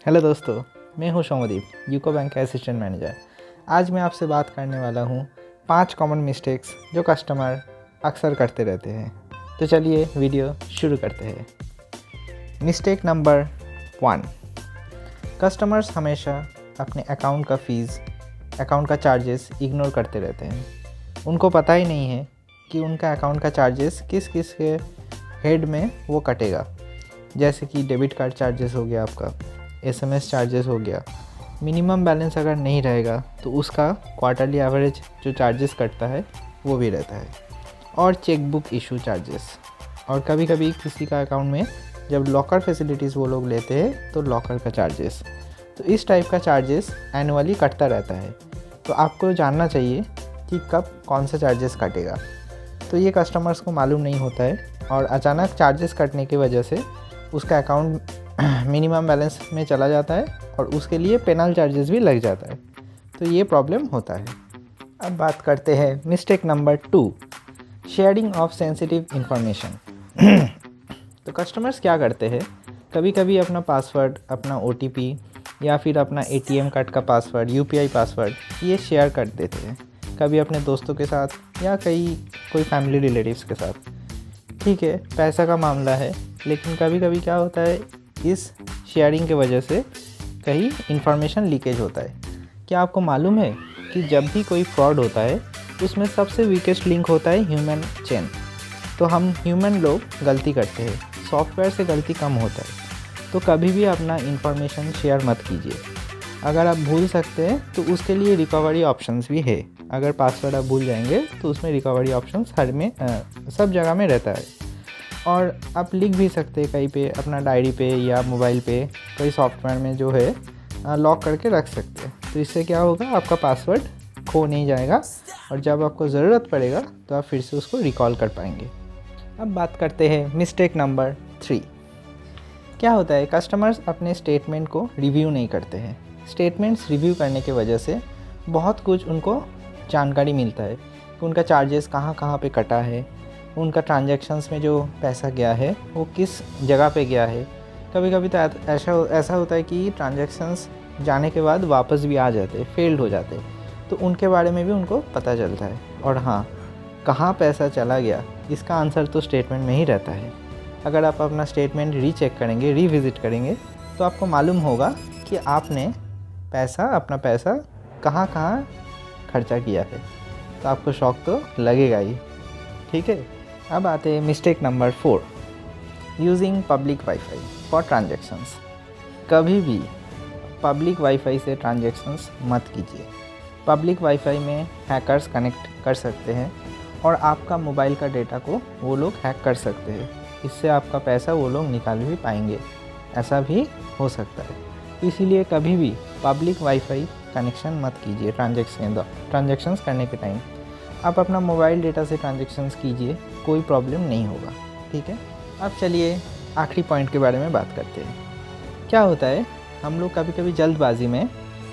Hello दोस्तों, मैं हूं शौमदीप, यूको बैंक का असिस्टेंट मैनेजर। आज मैं आपसे बात करने वाला हूं 5 कॉमन मिस्टेक्स जो कस्टमर अक्सर करते रहते हैं। तो चलिए वीडियो शुरू करते हैं। मिस्टेक नंबर 1, कस्टमर्स हमेशा अपने अकाउंट का चार्जेस इग्नोर करते रहते हैं। उनको पता ही नहीं है कि उनका अकाउंट का चार्जेस किस किस के हेड में वो कटेगा। जैसे कि डेबिट कार्ड चार्जेस हो गया, आपका SMS चार्जेस हो गया। मिनिमम बैलेंस अगर नहीं रहेगा तो उसका क्वार्टरली एवरेज जो चार्जेस कटता है वो भी रहता है, और चेकबुक इशू चार्जेस। और कभी कभी किसी का अकाउंट में जब लॉकर फैसिलिटीज़ वो लोग लेते हैं तो लॉकर का चार्जेस। तो इस टाइप का चार्जेस एनुअली कटता रहता है। तो आपको जानना चाहिए कि कब कौन सा चार्जेस कटेगा। तो ये कस्टमर्स को मालूम नहीं होता है, और अचानक चार्जेस कटने की वजह से उसका अकाउंट मिनिमम बैलेंस में चला जाता है और उसके लिए पेनल चार्जेस भी लग जाता है। तो ये प्रॉब्लम होता है। अब बात करते हैं mistake number 2, sharing of sensitive information. तो कस्टमर्स क्या करते हैं, कभी कभी अपना पासवर्ड, अपना OTP या फिर अपना ATM कार्ड का पासवर्ड, UPI पासवर्ड ये शेयर कर देते हैं, कभी अपने दोस्तों के साथ या कोई फैमिली रिलेटिव्स के साथ। ठीक है, पैसा का मामला है, लेकिन कभी कभी क्या होता है, इस शेयरिंग की वजह से कहीं इंफॉर्मेशन लीकेज होता है। क्या आपको मालूम है कि जब भी कोई फ्रॉड होता है उसमें सबसे वीकेस्ट लिंक होता है ह्यूमन चेन। तो हम ह्यूमन लोग गलती करते हैं, सॉफ्टवेयर से गलती कम होता है। तो कभी भी अपना इंफॉर्मेशन शेयर मत कीजिए। अगर आप भूल सकते हैं तो उसके लिए रिकवरी ऑप्शंस भी है। अगर पासवर्ड आप भूल जाएंगे तो उसमें रिकवरी ऑप्शंस सब जगह में रहता है। और आप लिख भी सकते हैं कहीं पे, अपना डायरी पे या मोबाइल पे कोई सॉफ्टवेयर में जो है लॉक करके रख सकते हैं। तो इससे क्या होगा, आपका पासवर्ड खो नहीं जाएगा, और जब आपको ज़रूरत पड़ेगा तो आप फिर से उसको रिकॉल कर पाएंगे। अब बात करते हैं मिस्टेक नंबर 3। क्या होता है, कस्टमर्स अपने स्टेटमेंट को रिव्यू नहीं करते हैं। स्टेटमेंट्स रिव्यू करने की वजह से बहुत कुछ उनको जानकारी मिलता है कि उनका चार्जेस कहाँ कहाँ पे कटा है, उनका ट्रांजैक्शंस में जो पैसा गया है वो किस जगह पे गया है। कभी कभी तो ऐसा होता है कि ट्रांजैक्शंस जाने के बाद वापस भी आ जाते, फेल्ड हो जाते। तो उनके बारे में भी उनको पता चलता है। और हाँ, कहाँ पैसा चला गया इसका आंसर तो स्टेटमेंट में ही रहता है। अगर आप अपना स्टेटमेंट रीचेक करेंगे, रिविज़िट करेंगे, तो आपको मालूम होगा कि आपने अपना पैसा कहाँ कहाँ खर्चा किया है। तो आपको शौक तो लगेगा ही। ठीक है, अब आते हैं mistake number 4, using public wifi for transactions. कभी भी पब्लिक वाईफाई से ट्रांजैक्शंस मत कीजिए। पब्लिक वाईफाई में हैकर्स कनेक्ट कर सकते हैं और आपका मोबाइल का डेटा को वो लोग हैक कर सकते हैं। इससे आपका पैसा वो लोग निकाल भी पाएंगे, ऐसा भी हो सकता है। इसीलिए कभी भी पब्लिक वाईफाई कनेक्शन मत कीजिए ट्रांजैक्शंस करने के टाइम। आप अपना मोबाइल डेटा से ट्रांजैक्शंस कीजिए, कोई प्रॉब्लम नहीं होगा। ठीक है, अब चलिए आखिरी पॉइंट के बारे में बात करते हैं। क्या होता है, हम लोग कभी कभी जल्दबाजी में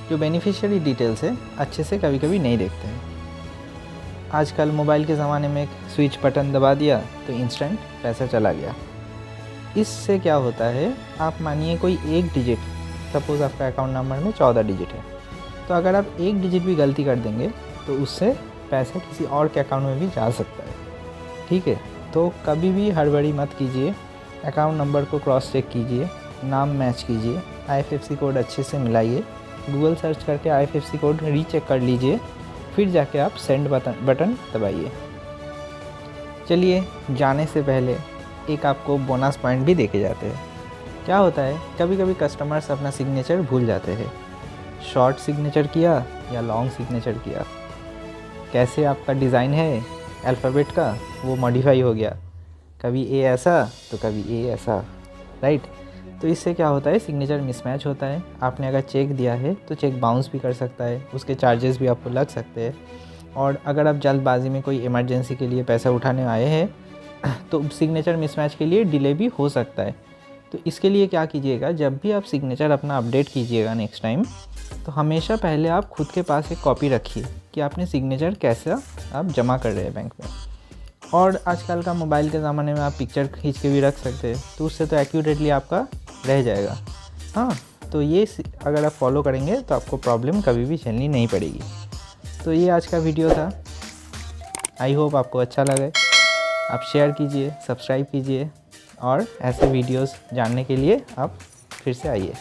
जो बेनिफिशियरी डिटेल्स है अच्छे से कभी कभी नहीं देखते हैं। आजकल मोबाइल के ज़माने में एक स्विच बटन दबा दिया तो इंस्टेंट पैसा चला गया। इससे क्या होता है, आप मानिए कोई एक डिजिट, सपोज़ आपका अकाउंट नंबर में 14 डिजिट है, तो अगर आप एक डिजिट भी गलती कर देंगे तो उससे पैसा किसी और के अकाउंट में भी जा सकता है। ठीक है, तो कभी भी हड़बड़ी मत कीजिए। अकाउंट नंबर को क्रॉस चेक कीजिए, नाम मैच कीजिए, IFSC कोड अच्छे से मिलाइए, गूगल सर्च करके IFSC कोड रीचेक कर लीजिए, फिर जाके आप सेंड बटन दबाइए। चलिए, जाने से पहले एक आपको बोनस पॉइंट भी देखे जाते हैं। क्या होता है, कभी कभी कस्टमर्स अपना सिग्नेचर भूल जाते हैं। शॉर्ट सिग्नेचर किया या लॉन्ग सिग्नेचर किया, कैसे आपका डिज़ाइन है अल्फ़ाबेट का वो मॉडिफाई हो गया, कभी A ऐसा तो कभी A ऐसा, राइट। तो इससे क्या होता है, सिग्नेचर मिसमैच होता है। आपने अगर चेक दिया है तो चेक बाउंस भी कर सकता है, उसके चार्जेस भी आपको लग सकते हैं। और अगर आप जल्दबाजी में कोई इमरजेंसी के लिए पैसा उठाने आए हैं तो सिग्नेचर मिसमैच के लिए डिले भी हो सकता है। तो इसके लिए क्या कीजिएगा, जब भी आप सिग्नेचर अपना अपडेट कीजिएगा नेक्स्ट टाइम, तो हमेशा पहले आप खुद के पास एक कॉपी रखिए कि आपने सिग्नेचर कैसा आप जमा कर रहे हैं बैंक में। और आजकल का मोबाइल के ज़माने में आप पिक्चर खींच के भी रख सकते हैं, तो उससे तो एक्यूरेटली आपका रह जाएगा। हाँ, तो ये अगर आप फॉलो करेंगे तो आपको प्रॉब्लम कभी भी झेलनी नहीं पड़ेगी। तो ये आज का वीडियो था। आई होप आपको अच्छा लगे। आप शेयर कीजिए, सब्सक्राइब कीजिए और ऐसे वीडियोस जानने के लिए आप फिर से आइए।